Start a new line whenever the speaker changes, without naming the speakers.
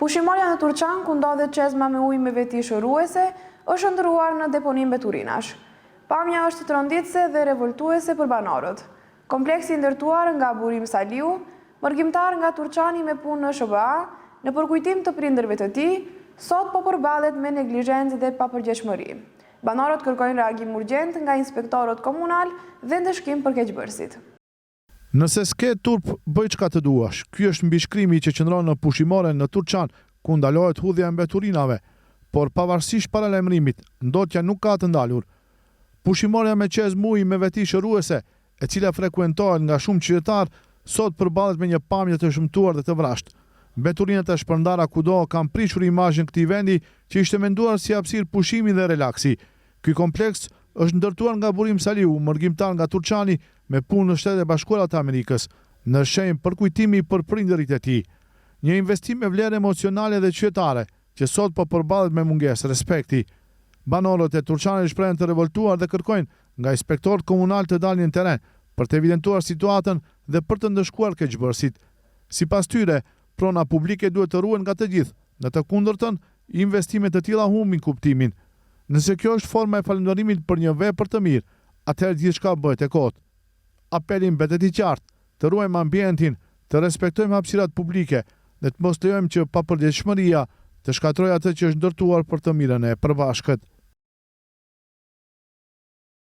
Pushimorja në Turçan, ku ndodhet çezma me ujë me veti shëruese, është ndërruar në deponim beturinash. Pamja është tronditëse dhe revoltuese për banorët. Kompleksi ndërtuar nga Burim Saliu, mërgjimtar nga Turçani me punë në SBA, në përkujtim të prindërve të tij, sot po përballet me neglizhencë dhe papërgjegjshmëri. Banorët kërkojnë reagim urgjent nga inspektorët komunal dhe ndëshkim për keqbërësit.
Nëse s'ke turp, bëj çka të duash. Ky është mbishkrimi që qëndron në pushimoren në Turçan, ku ndalohet hudhja e mbeturinave, por pavarësisht paralajmërimit, ndotja nuk ka të ndalur. Pushimorja me çezmë uji me veti shëruese, e cila frekuentohet nga shumë qytetarë, sot përballet me një pamje të shëmtuar dhe të vrashtë. Mbeturinat e shpërndara kudo kanë prishur imazhin këtij vendi që ishte menduar si hapësirë pushimi dhe relaksi. Ky kompleks është ndërtuar nga Burim Saliu, mërgjimtar nga Turçani me punë në Shtetet e Bashkuara të Amerikës, në shenjë përkujtimi për prindërit e tij. Një investim me vlerë emocionale dhe qytetare, që sot po përballet me mungesë respekti. Banorët e Turçanit shprehen të revoltuar dhe kërkojnë nga inspektorët komunal të dalin në teren për të evidentuar situatën dhe për të ndëshkuar keqbërësit. Sipas tyre, prona publike duhet të ruhen nga të gjithë, në të kundërtën, investimet të tilla humbin kuptimin. Nëse kjo është forma e falënderimit për një vepër të mirë, atëherë gjithçka bëhet e kotë. Apeli mbetet i qartë, të ruajmë ambientin, të respektojmë hapësirat publike dhe të mos lejojmë që papërgjegjshmëria të shkatërrojë atë që është ndërtuar për të mirën e përbashkët.